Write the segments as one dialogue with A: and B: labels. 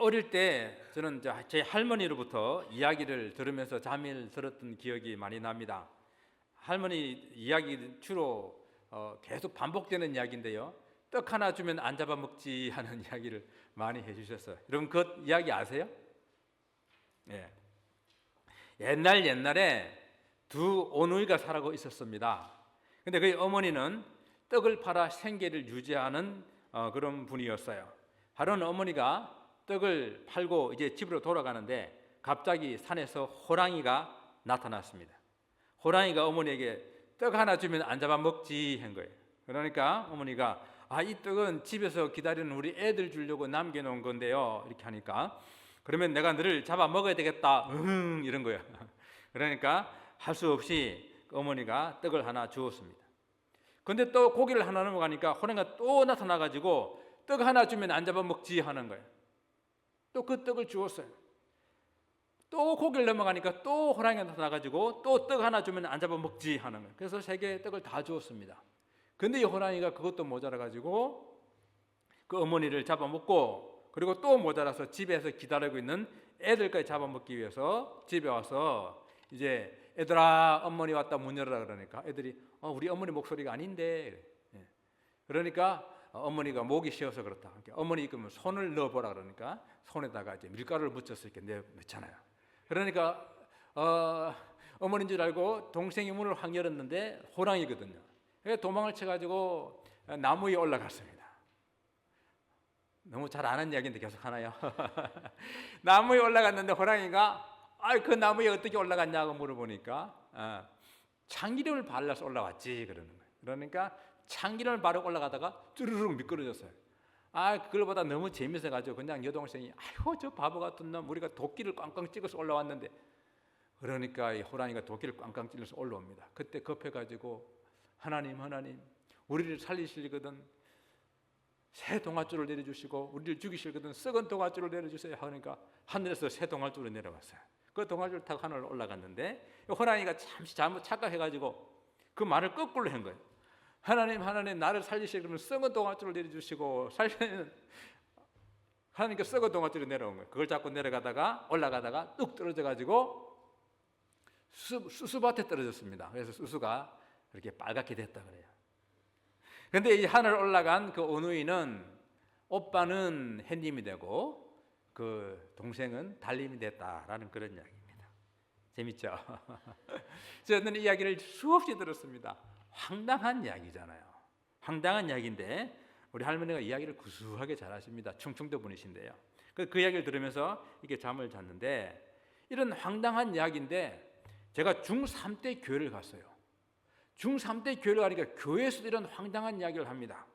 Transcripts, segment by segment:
A: 어릴 때 저는 제 할머니로부터 이야기를 들으면서 잠을 들었던 기억이 많이 납니다. 할머니 이야기 주로 계속 반복되는 이야기인데요. 떡 하나 주면 안 잡아먹지 하는 이야기를 많이 해주셨어요. 여러분 그 이야기 아세요? 예. 옛날에 두 오누이가 살고 있었습니다. 근데 그 어머니는 떡을 팔아 생계를 유지하는 그런 분이었어요. 하루는 어머니가 떡을 팔고 이제 집으로 돌아가는데 갑자기 산에서 호랑이가 나타났습니다. 호랑이가 어머니에게 떡 하나 주면 안 잡아먹지 한 거예요. 그러니까 어머니가 이 떡은 집에서 기다리는 우리 애들 주려고 남겨놓은 건데요. 이렇게 하니까 그러면 내가 너를 잡아먹어야 되겠다. 이런 거예요. 그러니까 할 수 없이 어머니가 떡을 하나 주었습니다. 근데 또 고기를 하나 넘어가니까 호랑이가 또 나타나가지고 떡 하나 주면 안 잡아먹지 하는 거예요. 또 그 떡을 주었어요. 또 고기를 넘어가니까 또 호랑이가 나타나가지고 또 떡 하나 주면 안 잡아먹지 하는 거예요. 그래서 3개의 떡을 다 주었습니다. 근데 이 호랑이가 그것도 모자라가지고 그 어머니를 잡아먹고 그리고 또 모자라서 집에서 기다리고 있는 애들까지 잡아먹기 위해서 집에 와서 이제 애들아 어머니 왔다 문 열어라 그러니까 애들이 우리 어머니 목소리가 아닌데 그러니까 어머니가 목이 쉬어서 그렇다. 그러니까 어머니 그러면 손을 넣어보라 그러니까 손에다가 이제 밀가루를 묻혀서 이렇게 넣잖아요. 그러니까 어머니인 줄 알고 동생이 문을 확 열었는데 호랑이거든요. 그래서 도망을 쳐가지고 나무 위에 올라갔습니다. 너무 잘 아는 이야기인데 계속 하나요? 나무 위에 올라갔는데 호랑이가 그 나무 위에 어떻게 올라갔냐고 물어보니까 참기름을 발라서 올라왔지 그러는 거예요. 그러니까 참기름을 바르고 올라가다가 쭈르륵 미끄러졌어요. 그걸보다 너무 재밌어가지고 그냥 여동생이 아이고 저 바보 같은 놈 우리가 도끼를 꽝꽝 찍어서 올라왔는데 그러니까 이 호랑이가 도끼를 꽝꽝 찔러서 올라옵니다. 그때 급해가지고 하나님 우리를 살리시거든 새 동아줄을 내려주시고 우리를 죽이시거든 썩은 동아줄을 내려주세요 하니까 하늘에서 새 동아줄이 내려왔어요. 그 동아줄 타고 하늘로 올라갔는데 호랑이가 잠시 잘못 착각해가지고 그 말을 거꾸로 한 거예요. 하나님 나를 살리시려면 썩은 동아줄을 내려주시고 하나님께 썩은 동아줄이 내려온 거예요. 그걸 잡고 내려가다가 올라가다가 뚝 떨어져가지고 수수밭에 떨어졌습니다. 그래서 수수가 이렇게 빨갛게 됐다 그래요. 근데 이 하늘 올라간 그 오누이는 오빠는 햇님이 되고 그 동생은 달님이 됐다라는 그런 이야기입니다. 재밌죠? 저는 이 이야기를 수없이 들었습니다. 황당한 이야기잖아요. 황당한 이야기인데 우리 할머니가 이야기를 구수하게 잘하십니다. 충청도 분이신데요. 그 이야기를 들으면서 이렇게 잠을 잤는데 이런 황당한 이야기인데 제가 중3 때 교회를 갔어요. 중3 때 교회를 가니까 교회에서도 이런 황당한 이야기를 합니다.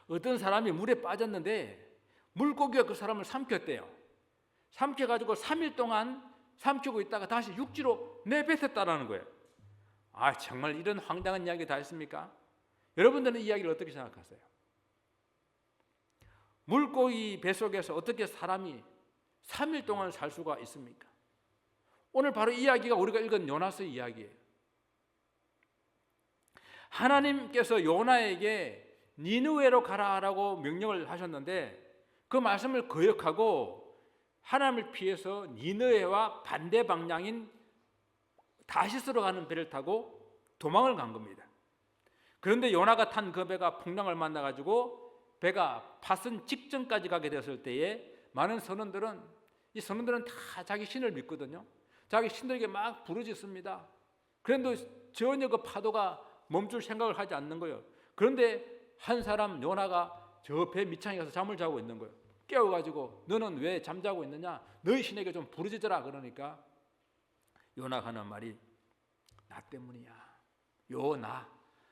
A: 어떤 사람이 물에 빠졌는데 물고기가 그 사람을 삼켰대요. 삼켜가지고 3일 동안 삼키고 있다가 다시 육지로 내뱉었다라는 거예요. 정말 이런 황당한 이야기 다 했습니까? 여러분들은 이 이야기를 어떻게 생각하세요? 물고기 뱃속에서 어떻게 사람이 3일 동안 살 수가 있습니까? 오늘 바로 이 이야기가 우리가 읽은 요나서의 이야기예요. 하나님께서 요나에게 니느웨로 가라라고 명령을 하셨는데 그 말씀을 거역하고 하나님을 피해서 니느웨와 반대 방향인 다시스로 가는 배를 타고 도망을 간 겁니다. 그런데 요나가 탄 그 배가 풍랑을 만나가지고 배가 파선 직전까지 가게 됐을 때에 많은 선원들은 다 자기 신을 믿거든요. 자기 신들에게 막 부르짖습니다. 그런데 전혀 그 파도가 멈출 생각을 하지 않는 거예요. 그런데 한 사람 요나가 저 배 밑창에 가서 잠을 자고 있는 거예요. 깨워가지고 너는 왜 잠자고 있느냐? 너희 신에게 좀 부르짖어라. 그러니까 요나가 하는 말이 나 때문이야.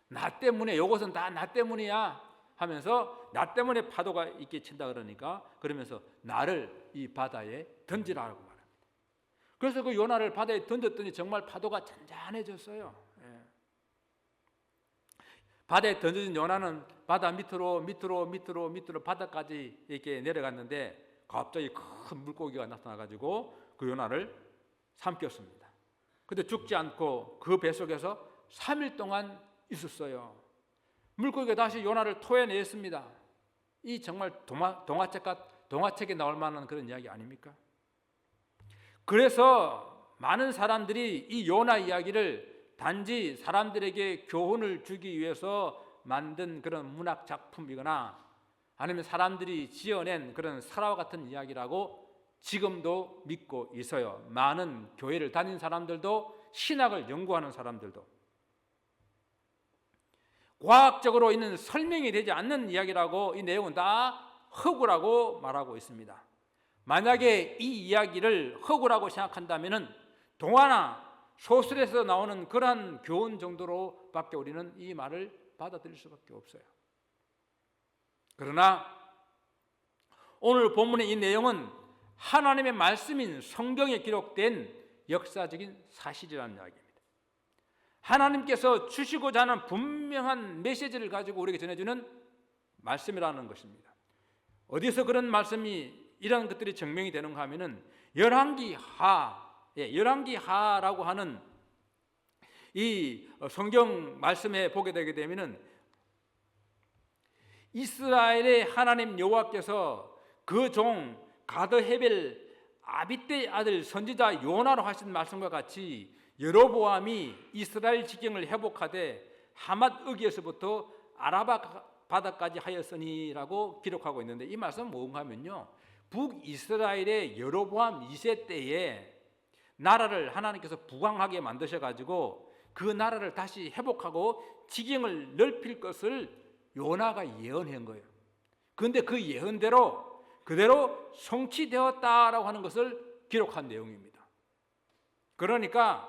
A: 나 때문에 요것은 다 나 때문이야 하면서 나 때문에 파도가 있게 친다 그러니까 그러면서 나를 이 바다에 던지라고 말합니다. 그래서 그 요나를 바다에 던졌더니 정말 파도가 잔잔해졌어요. 바다에 던져진 요나는 바다 밑으로 바다까지 이렇게 내려갔는데 갑자기 큰 물고기가 나타나가지고 그 요나를 삼켰습니다. 근데 죽지 않고 그 뱃속에서 3일 동안 있었어요. 물고기가 다시 요나를 토해냈습니다. 이 정말 동화책 동화책에 나올 만한 그런 이야기 아닙니까? 그래서 많은 사람들이 이 요나 이야기를 단지 사람들에게 교훈을 주기 위해서 만든 그런 문학 작품이거나 아니면 사람들이 지어낸 그런 설화와 같은 이야기라고 지금도 믿고 있어요. 많은 교회를 다닌 사람들도, 신학을 연구하는 사람들도. 과학적으로 있는 설명이 되지 않는 이야기라고, 이 내용은 다 허구라고 말하고 있습니다. 만약에 이 이야기를 허구라고 생각한다면 동화나 소설에서 나오는 그러한 교훈 정도로밖에 우리는 이 말을 받아들일 수밖에 없어요. 그러나 오늘 본문의 이 내용은 하나님의 말씀인 성경에 기록된 역사적인 사실이라는 이야기입니다. 하나님께서 주시고자 하는 분명한 메시지를 가지고 우리에게 전해주는 말씀이라는 것입니다. 어디서 그런 말씀이, 이런 것들이 증명이 되는가 하면은 열왕기하라고 하는 이 성경 말씀에 보게 되게 되면은 이스라엘의 하나님 여호와께서 그 종 가드헤벨 아비떼의 아들 선지자 요나로 하신 말씀과 같이 여로보암이 이스라엘 지경을 회복하되 하맛 어귀에서부터 아라바 바다까지 하였으니라고 기록하고 있는데, 이 말씀은 뭔가 하면요, 북이스라엘의 여로보암 2세 때에 나라를 하나님께서 부강하게 만드셔가지고 그 나라를 다시 회복하고 지경을 넓힐 것을 요나가 예언한 거예요. 그런데 그 예언대로 그대로 성취되었다라고 하는 것을 기록한 내용입니다. 그러니까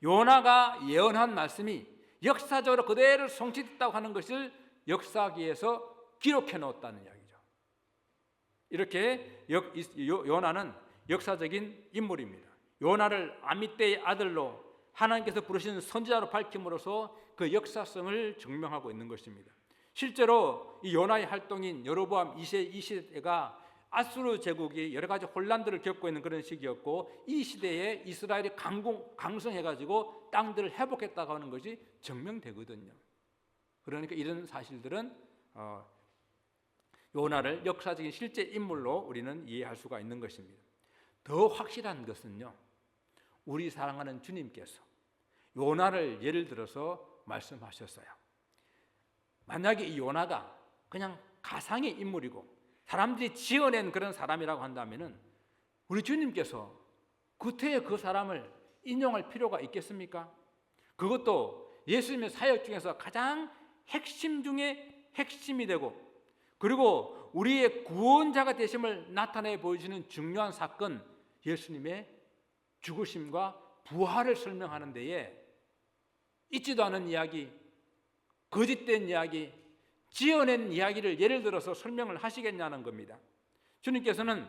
A: 요나가 예언한 말씀이 역사적으로 그대로 성취됐다고 하는 것을 역사기에서 기록해 놓았다는 이야기죠. 이렇게 요나는 역사적인 인물입니다. 요나를 아미떼의 아들로 하나님께서 부르신 선지자로 밝힘으로써 그 역사성을 증명하고 있는 것입니다. 실제로 이 요나의 활동인 여로보암 2세 이 시대가 아수르 제국이 여러 가지 혼란들을 겪고 있는 그런 시기였고, 이 시대에 이스라엘이 강성해가지고 땅들을 회복했다고 하는 것이 증명되거든요. 그러니까 이런 사실들은 요나를 역사적인 실제 인물로 우리는 이해할 수가 있는 것입니다. 더 확실한 것은요, 우리 사랑하는 주님께서 요나를 예를 들어서 말씀하셨어요. 만약에 이 요나가 그냥 가상의 인물이고 사람들이 지어낸 그런 사람이라고 한다면 우리 주님께서 구태여 그 사람을 인용할 필요가 있겠습니까? 그것도 예수님의 사역 중에서 가장 핵심 중에 핵심이 되고, 그리고 우리의 구원자가 되심을 나타내 보여주는 중요한 사건, 예수님의 죽으심과 부활을 설명하는 데에 있지도 않은 이야기, 거짓된 이야기, 지어낸 이야기를 예를 들어서 설명을 하시겠냐는 겁니다. 주님께서는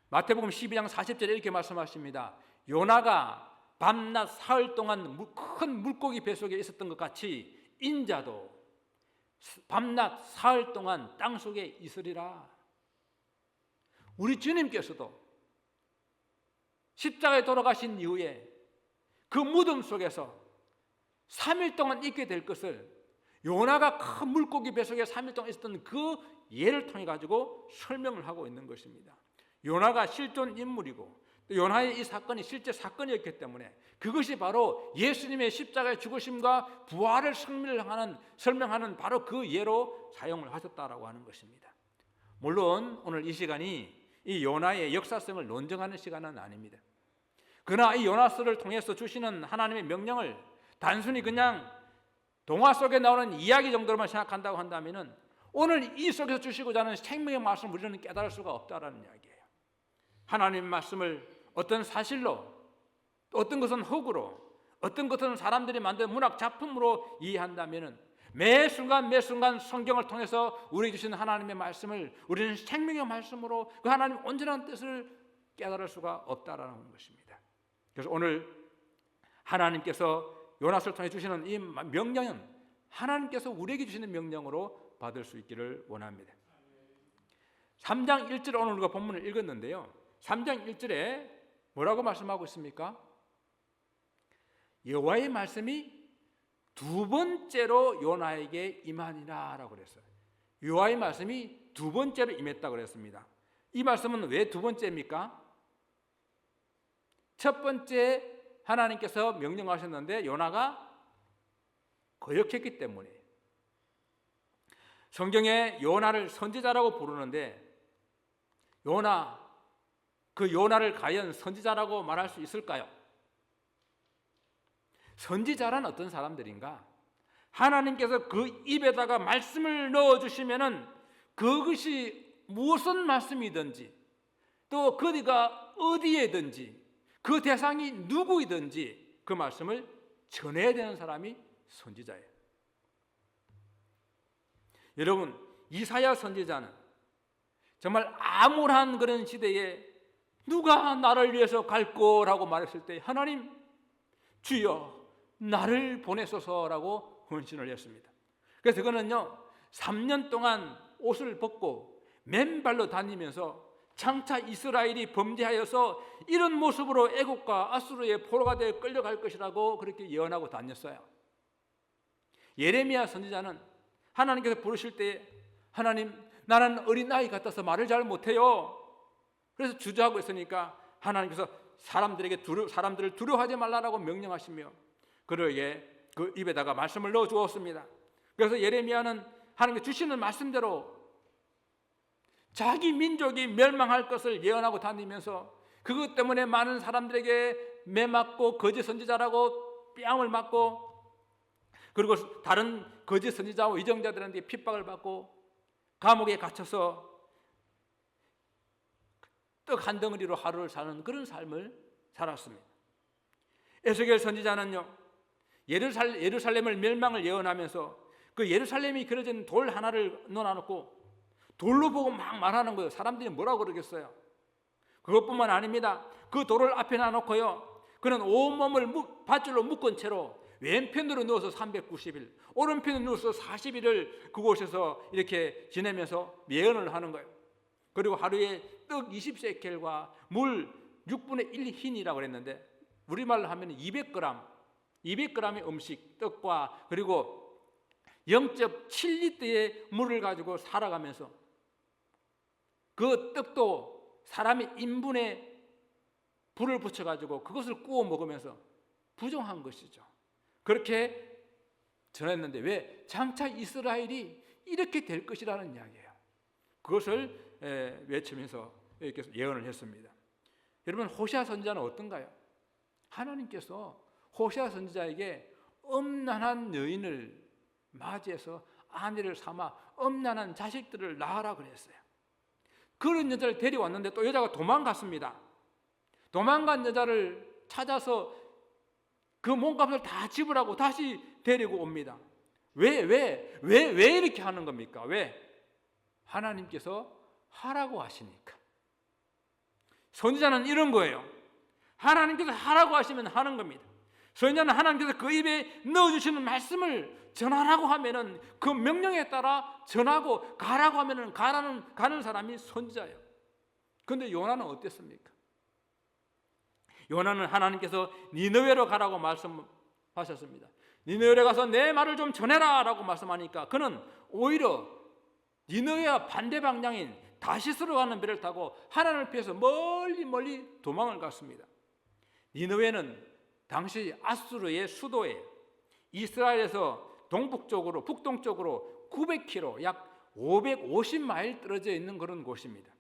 A: 마태복음 12장 40절에 이렇게 말씀하십니다. 요나가 밤낮 사흘 동안 큰 물고기 뱃속에 있었던 것 같이 인자도 밤낮 사흘 동안 땅속에 있으리라. 우리 주님께서도 십자가에 돌아가신 이후에 그 무덤 속에서 3일 동안 있게 될 것을 요나가 큰 물고기 뱃속에 3일 동안 있었던 그 예를 통해 가지고 설명을 하고 있는 것입니다. 요나가 실존 인물이고 또 요나의 이 사건이 실제 사건이었기 때문에 그것이 바로 예수님의 십자가의 죽으심과 부활을 설명하는 바로 그 예로 사용을 하셨다라고 하는 것입니다. 물론 오늘 이 시간이 이 요나의 역사성을 논증하는 시간은 아닙니다. 그러나 이 요나서를 통해서 주시는 하나님의 명령을 단순히 그냥 동화 속에 나오는 이야기 정도로만 생각한다고 한다면 오늘 이 속에서 주시고자 하는 생명의 말씀을 우리는 깨달을 수가 없다라는 이야기예요. 하나님의 말씀을 어떤 사실로, 어떤 것은 허구로, 어떤 것은 사람들이 만든 문학 작품으로 이해한다면 매 순간 성경을 통해서 우리에게 주신 하나님의 말씀을 우리는 생명의 말씀으로 그 하나님의 온전한 뜻을 깨달을 수가 없다라는 것입니다. 그래서 오늘 하나님께서 요나서를 통해 주시는 이 명령은 하나님께서 우리에게 주시는 명령으로 받을 수 있기를 원합니다. 3장 1절 오늘 우리가 본문을 읽었는데요. 3장 1절에 뭐라고 말씀하고 있습니까? 여호와의 말씀이 두 번째로 요나에게 임하니라 라고 그랬어요. 여호와의 말씀이 두 번째로 임했다고 그랬습니다. 이 말씀은 왜 두 번째입니까? 첫 번째 하나님께서 명령하셨는데 요나가 거역했기 때문에. 성경에 요나를 선지자라고 부르는데 그 요나를 과연 선지자라고 말할 수 있을까요? 선지자란 어떤 사람들인가? 하나님께서 그 입에다가 말씀을 넣어주시면은 그것이 무슨 말씀이든지 또 그가 어디에든지 그 대상이 누구이든지 그 말씀을 전해야 되는 사람이 선지자예요. 여러분, 이사야 선지자는 정말 암울한 그런 시대에 누가 나를 위해서 갈 거라고 말했을 때 하나님 주여 나를 보내소서라고 헌신을 했습니다. 그래서 그는요 3년 동안 옷을 벗고 맨발로 다니면서 장차 이스라엘이 범죄하여서 이런 모습으로 애국과 아수르의 포로가 되어 끌려갈 것이라고 그렇게 예언하고 다녔어요. 예레미야 선지자는 하나님께서 부르실 때 하나님 나는 어린아이 같아서 말을 잘 못해요. 그래서 주저하고 있으니까 하나님께서 사람들을 두려워하지 말라라고 명령하시며 그러게 그 입에다가 말씀을 넣어 주었습니다. 그래서 예레미야는 하나님께 주시는 말씀대로 자기 민족이 멸망할 것을 예언하고 다니면서 그것 때문에 많은 사람들에게 매맞고 거짓 선지자라고 뺨을 맞고 그리고 다른 거짓 선지자와 위정자들한테 핍박을 받고 감옥에 갇혀서 떡 한 덩어리로 하루를 사는 그런 삶을 살았습니다. 에스겔 선지자는요 예루살렘을 멸망을 예언하면서 그 예루살렘이 그려진 돌 하나를 넣어놓고 돌로 보고 막 말하는 거예요. 사람들이 뭐라고 그러겠어요? 그것뿐만 아닙니다. 그 돌을 앞에 놔놓고요 그는 온몸을 밧줄로 묶은 채로 왼편으로 누워서 390일 오른편으로 누워서 40일을 그곳에서 이렇게 지내면서 예언을 하는 거예요. 그리고 하루에 떡 20세켈과 물 6분의 1 흰이라고 그랬는데 우리말로 하면 200g의 음식 떡과 그리고 0.7리터의 물을 가지고 살아가면서 그 떡도 사람의 인분에 불을 붙여가지고 그것을 구워 먹으면서 부정한 것이죠. 그렇게 전했는데 왜 장차 이스라엘이 이렇게 될 것이라는 이야기예요. 그것을 외치면서 이렇게 예언을 했습니다. 여러분 호시아 선지자는 어떤가요? 하나님께서 호시아 선지자에게 엄난한 여인을 맞이해서 아내를 삼아 엄난한 자식들을 낳으라 그랬어요. 그런 여자를 데려왔는데 또 여자가 도망갔습니다. 도망간 여자를 찾아서 그 몸값을 다 지불하고 다시 데리고 옵니다. 왜 이렇게 하는 겁니까? 왜? 하나님께서 하라고 하시니까. 선지자는 이런 거예요. 하나님께서 하라고 하시면 하는 겁니다. 선지자는 하나님께서 그 입에 넣어주시는 말씀을 전하라고 하면은 그 명령에 따라 전하고 가라고 하면은 가는 사람이 선지자예요. 그런데 요나는 어땠습니까? 요나는 하나님께서 니느웨로 가라고 말씀하셨습니다. 니느웨로 가서 내 말을 좀 전해라 라고 말씀하니까 그는 오히려 니느웨와 반대 방향인 다시스로 가는 배를 타고 하나님을 피해서 멀리 도망을 갔습니다. 니느웨는 당시 아수르의 수도예요. 이스라엘에서 동북쪽으로 북동쪽으로 900km 약 550마일 떨어져 있는 그런 곳입니다.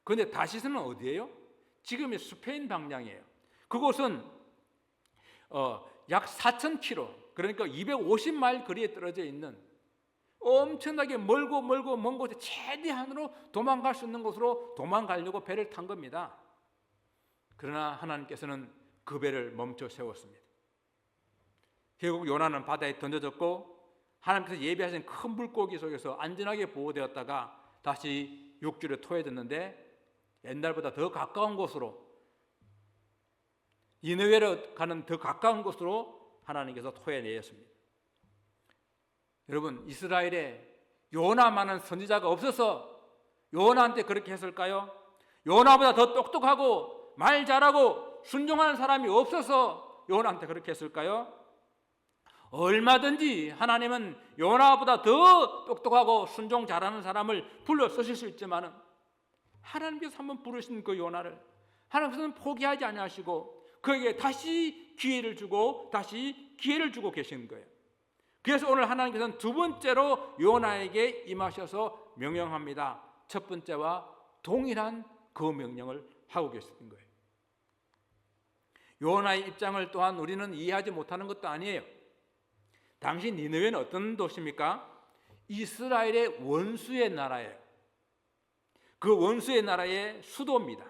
A: 그런데 다시스는 어디예요? 지금의 스페인 방향이에요. 그곳은 약 4,000km 그러니까 250마일 거리에 떨어져 있는 엄청나게 멀고 먼 곳에 최대한으로 도망갈 수 있는 곳으로 도망가려고 배를 탄 겁니다. 그러나 하나님께서는 그 배를 멈춰 세웠습니다. 결국 요나는 바다에 던져졌고 하나님께서 예비하신 큰 물고기 속에서 안전하게 보호되었다가 다시 육지로 토해졌는데 옛날보다 더 가까운 곳으로 니느웨로 가는 더 가까운 곳으로 하나님께서 토해내었습니다. 여러분 이스라엘에 요나만한 선지자가 없어서 요나한테 그렇게 했을까요? 요나보다 더 똑똑하고 말 잘하고 순종하는 사람이 없어서 요나한테 그렇게 했을까요? 얼마든지 하나님은 요나보다 더 똑똑하고 순종 잘하는 사람을 불러 쓰실 수 있지만 하나님께서 한번 부르신 그 요나를 하나님께서는 포기하지 아니하시고 그에게 다시 기회를 주고 다시 기회를 주고 계신 거예요. 그래서 오늘 하나님께서는 두 번째로 요나에게 임하셔서 명령합니다. 첫 번째와 동일한 그 명령을 하고 계시는 거예요. 요나의 입장을 또한 우리는 이해하지 못하는 것도 아니에요. 당시 니느웨는 어떤 도시입니까? 이스라엘의 원수의 나라예요. 그 원수의 나라의 수도입니다.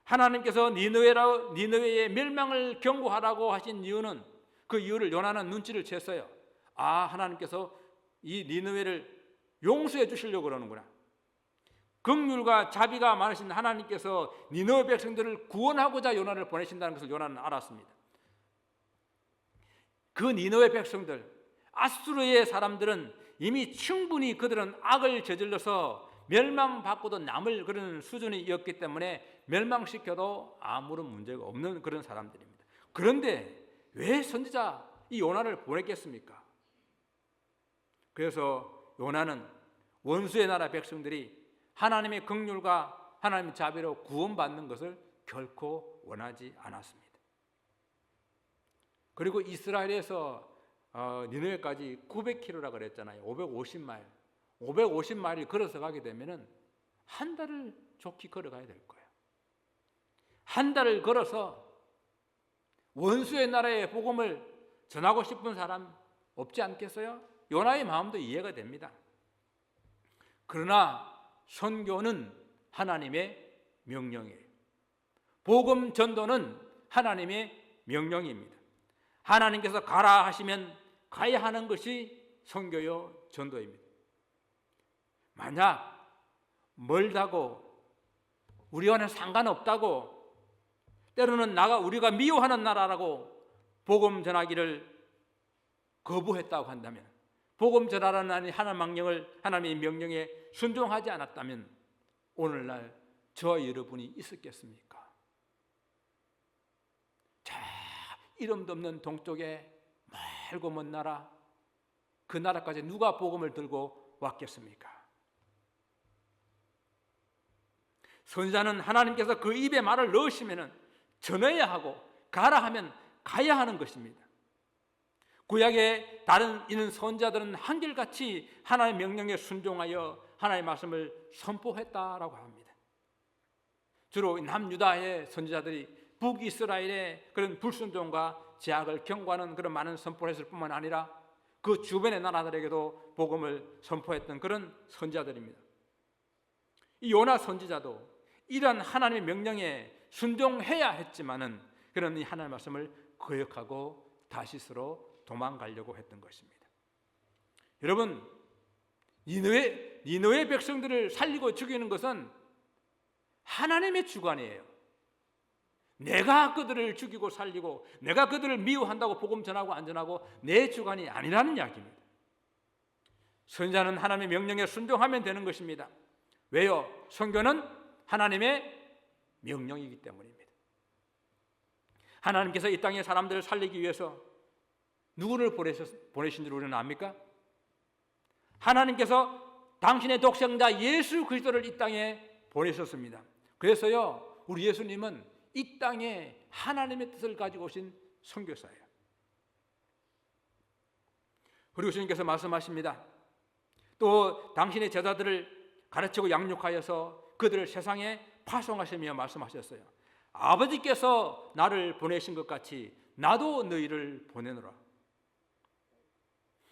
A: 하나님께서 니느웨의 멸망을 경고하라고 하신 이유는 그 이유를 요나는 눈치를 챘어요. 하나님께서 이 니느웨를 용서해 주시려고 그러는구나. 긍휼과 자비가 많으신 하나님께서 니느웨 백성들을 구원하고자 요나를 보내신다는 것을 요나는 알았습니다. 그 니느웨 백성들, 아수르의 사람들은 이미 충분히 그들은 악을 저질러서 멸망받고도 남을 그런 수준이었기 때문에 멸망시켜도 아무런 문제가 없는 그런 사람들입니다. 그런데 왜 선지자 이 요나를 보냈겠습니까? 그래서 요나는 원수의 나라 백성들이 하나님의 긍휼과 하나님의 자비로 구원받는 것을 결코 원하지 않았습니다. 그리고 이스라엘에서 니느웨까지 900km라 그랬잖아요. 550마일. 550마일을 걸어서 가게 되면은 한 달을 좋게 걸어가야 될 거예요. 한 달을 걸어서 원수의 나라의 복음을 전하고 싶은 사람 없지 않겠어요? 요나의 마음도 이해가 됩니다. 그러나 선교는 하나님의 명령이에요. 복음 전도는 하나님의 명령입니다. 하나님께서 가라 하시면 가야 하는 것이 선교요 전도입니다. 만약 멀다고 우리와는 상관없다고 때로는 우리가 미워하는 나라라고 복음 전하기를 거부했다고 한다면 복음 전하라는 하나님의 명령에 순종하지 않았다면 오늘날 저와 여러분이 있었겠습니까? 이름도 없는 동쪽에 멀고 먼 나라, 그 나라까지 누가 복음을 들고 왔겠습니까? 선지자는 하나님께서 그 입에 말을 넣으시면 전해야 하고 가라 하면 가야 하는 것입니다. 구약의 다른 이는 선지자들은 한결같이 하나님의 명령에 순종하여 하나님의 말씀을 선포했다라고 합니다. 주로 남유다의 선지자들이 북이스라엘의 그런 불순종과 제약을 경고하는 그런 많은 선포를 했을 뿐만 아니라 그 주변의 나라들에게도 복음을 선포했던 그런 선지자들입니다. 이 요나 선지자도 이러한 하나님의 명령에 순종해야 했지만은 그런 이 하나님의 말씀을 거역하고 다시스로 도망가려고 했던 것입니다. 여러분, 니느웨 백성들을 살리고 죽이는 것은 하나님의 주관이에요. 내가 그들을 죽이고 살리고 내가 그들을 미워한다고 복음 전하고 안 전하고 내 주관이 아니라는 이야기입니다. 선지자는 하나님의 명령에 순종하면 되는 것입니다. 왜요? 선교는 하나님의 명령이기 때문입니다. 하나님께서 이 땅의 사람들을 살리기 위해서 누구를 보내신 줄 우리는 압니까? 하나님께서 당신의 독생자 예수 그리스도를 이 땅에 보내셨습니다. 그래서요, 우리 예수님은 이 땅에 하나님의 뜻을 가지고 오신 선교사예요. 그리고 주님께서 말씀하십니다. 또 당신의 제자들을 가르치고 양육하여서 그들을 세상에 파송하시며 말씀하셨어요. 아버지께서 나를 보내신 것 같이 나도 너희를 보내노라.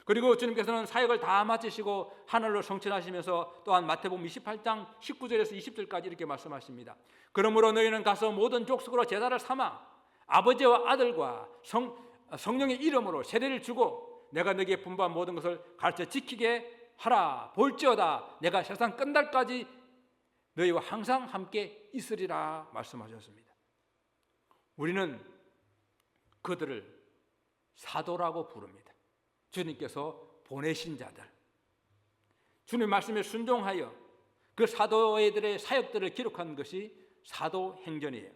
A: 그리고 주님께서는 사역을 다 마치시고 하늘로 성천하시면서 또한 마태복음 28장 19절에서 20절까지 이렇게 말씀하십니다. 그러므로 너희는 가서 모든 족속으로 제자를 삼아 아버지와 아들과 성령의 이름으로 세례를 주고 내가 너희에게 분부한 모든 것을 가르쳐 지키게 하라. 볼지어다 내가 세상 끝날까지 너희와 항상 함께 있으리라 말씀하셨습니다. 우리는 그들을 사도라고 부릅니다. 주님께서 보내신 자들, 주님 말씀에 순종하여 그 사도들의 사역들을 기록한 것이 사도행전이에요.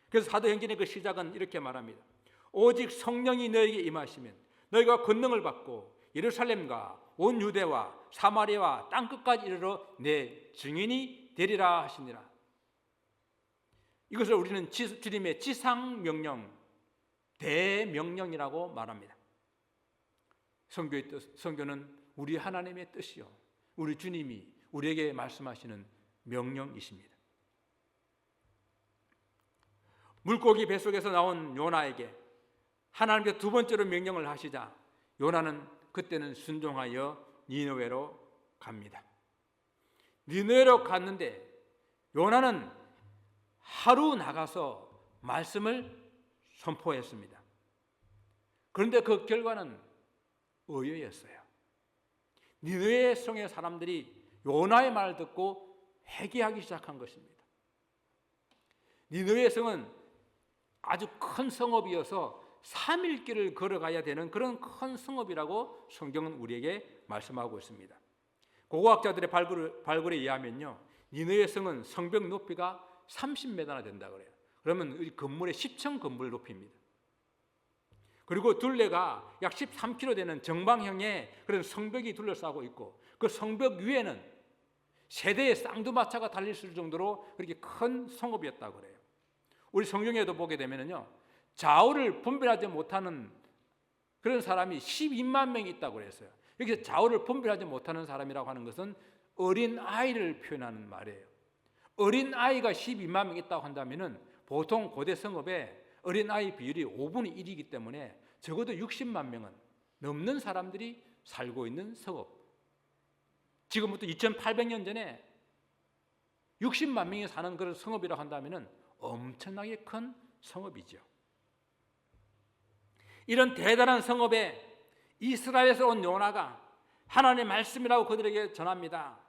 A: 그래서 사도행전의 그 시작은 이렇게 말합니다. 오직 성령이 너에게 임하시면 너희가 권능을 받고 예루살렘과 온 유대와 사마리아와 땅끝까지 이르러 내 증인이 되리라 하시니라. 이것을 우리는 주님의 지상명령, 대명령이라고 말합니다. 성교의 뜻, 성교는 우리 하나님의 뜻이요, 우리 주님이 우리에게 말씀하시는 명령이십니다. 물고기 뱃속에서 나온 요나에게 하나님께서 두 번째로 명령을 하시자 요나는 그때는 순종하여 니느웨로 갑니다. 니느웨로 갔는데 요나는 하루 나가서 말씀을 선포했습니다. 그런데 그 결과는 의외였어요. 니느웨 성의 사람들이 요나의 말을 듣고 회개하기 시작한 것입니다. 니느웨 성은 아주 큰 성읍이어서 3일 길을 걸어가야 되는 그런 큰 성읍이라고 성경은 우리에게 말씀하고 있습니다. 고고학자들의 발굴에 의하면요, 니느웨 성은 성벽 높이가 30m나 된다 그래요. 그러면 이 건물의 10층 건물 높이입니다. 그리고 둘레가 약 13km 되는 정방형의 그런 성벽이 둘러싸고 있고, 그 성벽 위에는 세대의 쌍두마차가 달릴 정도로 그렇게 큰 성읍이었다고 그래요. 우리 성경에도 보게 되면요, 좌우를 분별하지 못하는 그런 사람이 12만 명이 있다고 그랬어요. 여기서 좌우를 분별하지 못하는 사람이라고 하는 것은 어린 아이를 표현하는 말이에요. 어린 아이가 12만 명 있다고 한다면은 보통 고대 성읍에 어린 아이 비율이 5분의 1이기 때문에 적어도 60만 명은 넘는 사람들이 살고 있는 성읍. 지금부터 2800년 전에 60만 명이 사는 그런 성읍이라고 한다면은 엄청나게 큰 성읍이죠. 이런 대단한 성읍에 이스라엘에서 온 요나가 하나님의 말씀이라고 그들에게 전합니다.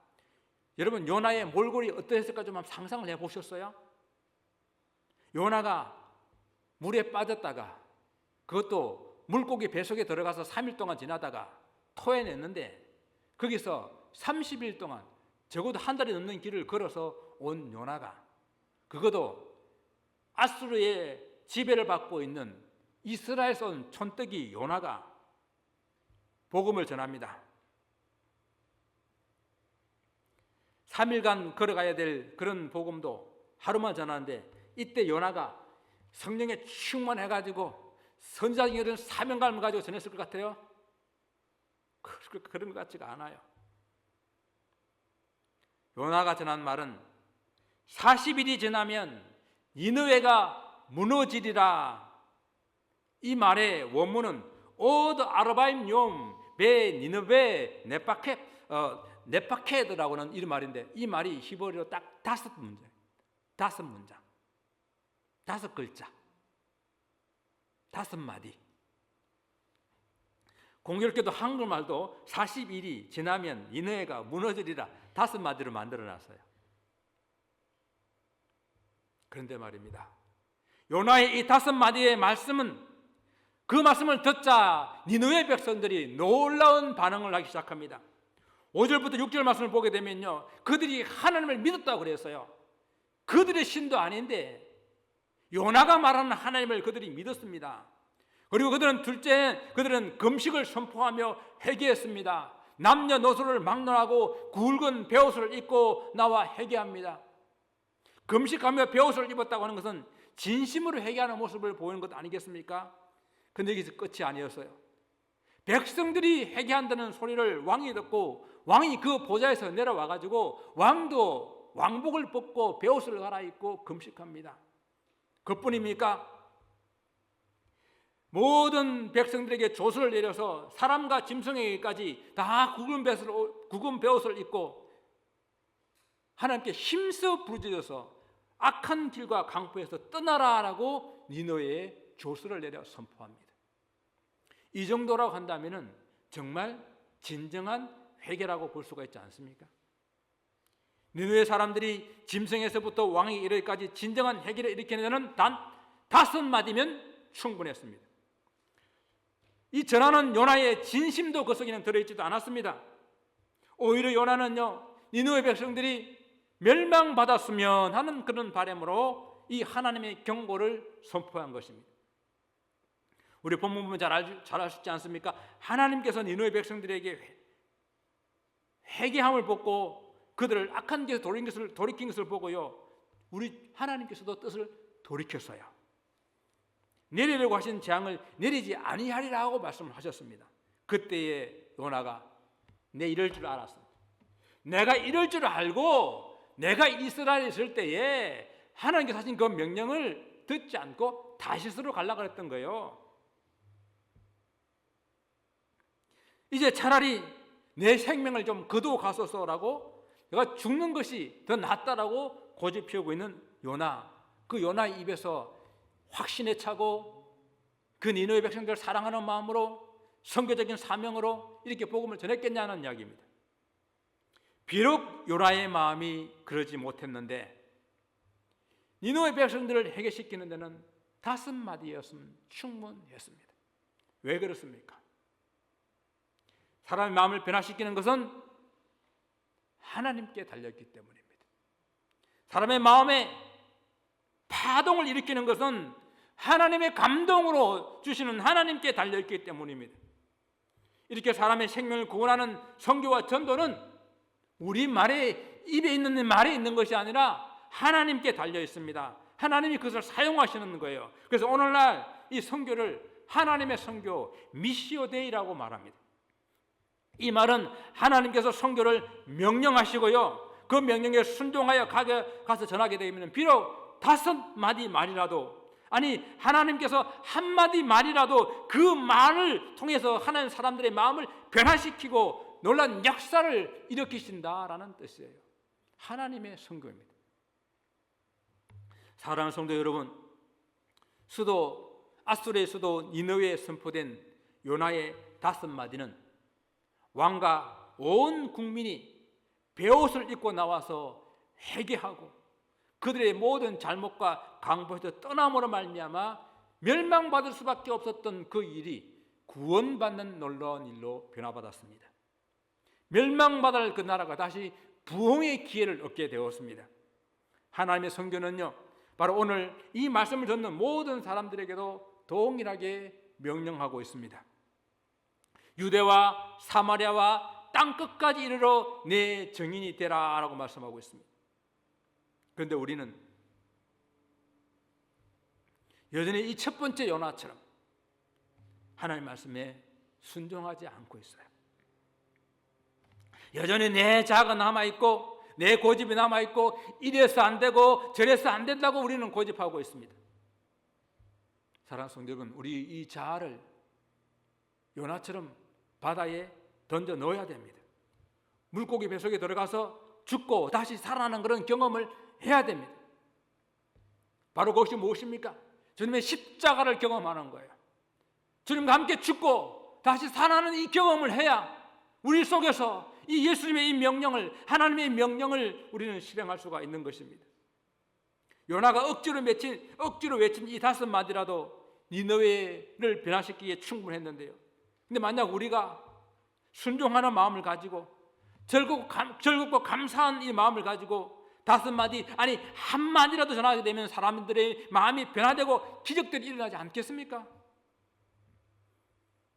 A: 여러분, 요나의 몰골이 어떠했을까 좀 한번 상상을 해보셨어요? 요나가 물에 빠졌다가 그것도 물고기 뱃속에 들어가서 3일 동안 지나다가 토해냈는데 거기서 30일 동안 적어도 한 달이 넘는 길을 걸어서 온 요나가, 그것도 아수르의 지배를 받고 있는 이스라엘에서 온 촌뜨기 요나가 복음을 전합니다. 3일간 걸어가야 될 그런 복음도 하루만 전하는데, 이때 요나가 성령에 충만해가지고 선지자적인 이런 사명감을 가지고 전했을 것 같아요? 그런 것 같지가 않아요. 요나가 전한 말은 40일이 지나면 니느웨가 무너지리라. 이 말의 원문은 오드 아르바임 욤 베 니느웨 네파케드라고 하는 이 말인데, 이 말이 히브리어로 딱 5문장, 5문장, 5글자, 5마디. 공교롭게도 한국말도 40일이 지나면 니느웨가 무너지리라 5마디로 만들어놨어요. 그런데 말입니다, 요나의 이 5마디의 말씀은, 그 말씀을 듣자 니느웨 백성들이 놀라운 반응을 하기 시작합니다. 5절부터 6절 말씀을 보게 되면요, 그들이 하나님을 믿었다고 그랬어요. 그들의 신도 아닌데 요나가 말하는 하나님을 그들이 믿었습니다. 그리고 그들은 금식을 선포하며 회개했습니다. 남녀노소를 막론하고 굵은 베옷을 입고 나와 회개합니다. 금식하며 베옷을 입었다고 하는 것은 진심으로 회개하는 모습을 보이는 것 아니겠습니까? 근데 여기서 끝이 아니었어요. 백성들이 회개한다는 소리를 왕이 듣고 왕이 그 보좌에서 내려와 가지고 왕도 왕복을 벗고 베옷을 갈아입고 금식합니다. 그뿐입니까? 모든 백성들에게 조서를 내려서 사람과 짐승에게까지 다 굵은 베옷을 입고 하나님께 힘써 부르짖어서 악한 길과 강포에서 떠나라라고 니느웨에 조서를 내려 선포합니다. 이 정도라고 한다면 정말 진정한 회개라고 볼 수가 있지 않습니까? 니느웨 사람들이 짐승에서부터 왕이 이르기까지 진정한 회개를 일으키는 데는 단 5마디면 충분했습니다. 이 전하는 요나의 진심도 그 속에는 들어있지도 않았습니다. 오히려 요나는요, 니느웨 백성들이 멸망받았으면 하는 그런 바람으로 이 하나님의 경고를 선포한 것입니다. 우리 본문 보면 잘 아시지 않습니까? 하나님께서 니느웨 백성들에게 회개함을 벗고 그들을 악한 길에서 돌이킨 것을 보고요, 우리 하나님께서도 뜻을 돌이켰어요. 내리려고 하신 재앙을 내리지 아니하리라 하고 말씀을 하셨습니다. 그때에 요나가 내 이럴 줄 알았어. 내가 이럴 줄 알고 내가 이스라엘에 있을 때에 하나님께서 하신 그 명령을 듣지 않고 다시스로 가려고 했던 거예요. 이제 차라리 내 생명을 좀 거두어 가소서라고, 내가 죽는 것이 더 낫다라고 고집 피우고 있는 요나, 그 요나의 입에서 확신에 차고 그 니느웨 백성들을 사랑하는 마음으로 선교적인 사명으로 이렇게 복음을 전했겠냐는 이야기입니다. 비록 요나의 마음이 그러지 못했는데 니느웨 백성들을 해결시키는 데는 5마디였으면 충분했습니다. 왜 그렇습니까? 사람의 마음을 변화시키는 것은 하나님께 달렸기 때문입니다. 사람의 마음에 파동을 일으키는 것은 하나님의 감동으로 주시는 하나님께 달려있기 때문입니다. 이렇게 사람의 생명을 구원하는 선교와 전도는 우리 말에, 입에 있는 말에 있는 것이 아니라 하나님께 달려 있습니다. 하나님이 그것을 사용하시는 거예요. 그래서 오늘날 이 선교를 하나님의 선교, 미시오 데이라고 말합니다. 이 말은 하나님께서 선교를 명령하시고요, 그 명령에 순종하여 가서 전하게 되면 비록 5마디 말이라도, 아니 하나님께서 한마디 말이라도 그 말을 통해서 하나님 사람들의 마음을 변화시키고 놀라운 역사를 일으키신다라는 뜻이에요. 하나님의 선교입니다. 사랑하는 성도 여러분, 아수르의 수도 니느웨에 선포된 요나의 5마디는 왕과 온 국민이 베옷을 입고 나와서 회개하고 그들의 모든 잘못과 강포에서 떠남으로 말미암아 멸망받을 수밖에 없었던 그 일이 구원받는 놀라운 일로 변화받았습니다. 멸망받을 그 나라가 다시 부흥의 기회를 얻게 되었습니다. 하나님의 선교는요, 바로 오늘 이 말씀을 듣는 모든 사람들에게도 동일하게 명령하고 있습니다. 유대와 사마리아와 땅끝까지 이르러 내 증인이 되라 라고 말씀하고 있습니다. 그런데 우리는 여전히 이 첫 번째 요나처럼 하나님 말씀에 순종하지 않고 있어요. 여전히 내 자아가 남아있고 내 고집이 남아있고 이래서 안 되고 저래서 안 된다고 우리는 고집하고 있습니다. 사랑하는 성도 여러분, 우리 이 자아를 요나처럼 바다에 던져 넣어야 됩니다. 물고기 뱃속에 들어가서 죽고 다시 살아나는 그런 경험을 해야 됩니다. 바로 그것이 무엇입니까? 주님의 십자가를 경험하는 거예요. 주님과 함께 죽고 다시 살아나는 이 경험을 해야 우리 속에서 이 예수님의 이 명령을, 하나님의 명령을 우리는 실행할 수가 있는 것입니다. 요나가 억지로 외친 이 5마디라도 니느웨를 변화시키기에 충분했는데요. 근데 만약 우리가 순종하는 마음을 가지고 즐겁고 감사한 이 마음을 가지고 5마디, 아니 1마디라도 전하게 되면 사람들의 마음이 변화되고 기적들이 일어나지 않겠습니까?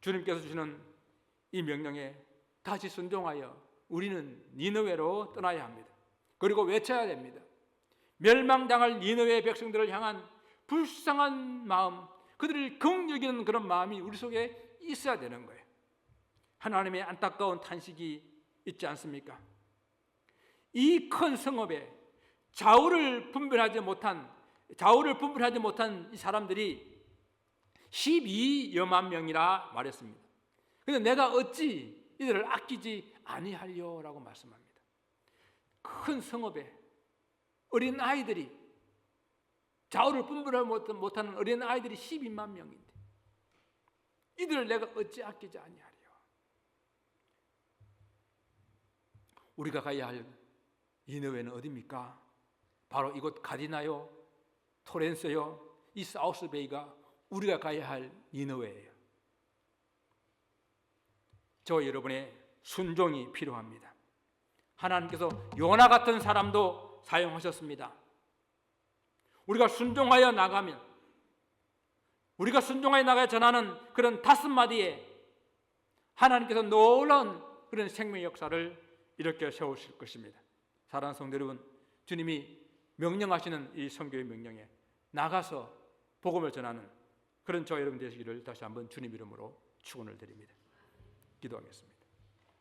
A: 주님께서 주시는 이 명령에 다시 순종하여 우리는 니느웨로 떠나야 합니다. 그리고 외쳐야 됩니다. 멸망당할 니느웨 백성들을 향한 불쌍한 마음, 그들을 긍휼히 여기는 그런 마음이 우리 속에 있어야 되는 거예요. 하나님의 안타까운 탄식이 있지 않습니까? 이 큰 성읍에 좌우를 분별하지 못한 이 사람들이 12여만 명이라 말했습니다. 그런데 내가 어찌 이들을 아끼지 아니하리요라고 말씀합니다. 큰 성읍에 어린 아이들이, 좌우를 분별하지 못하는 어린 아이들이 12만 명인데 이들을 내가 어찌 아끼지 아니하리요. 우리가 가야 할 니느웨는 어디입니까? 바로 이곳 가디나요, 토렌스요, 이 사우스베이가 우리가 가야 할 니느웨예요. 저 여러분의 순종이 필요합니다. 하나님께서 요나 같은 사람도 사용하셨습니다. 우리가 순종하여 나가면 우리가 순종하여 나가야 전하는 그런 5마디에 하나님께서 놀라운 그런 생명의 역사를 일으켜 세우실 것입니다. 사랑하는 성도 여러분, 주님이 명령하시는 이 선교의 명령에 나가서 복음을 전하는 그런 저와 여러분 되시기를 다시 한번 주님 이름으로 축원을 드립니다. 기도하겠습니다.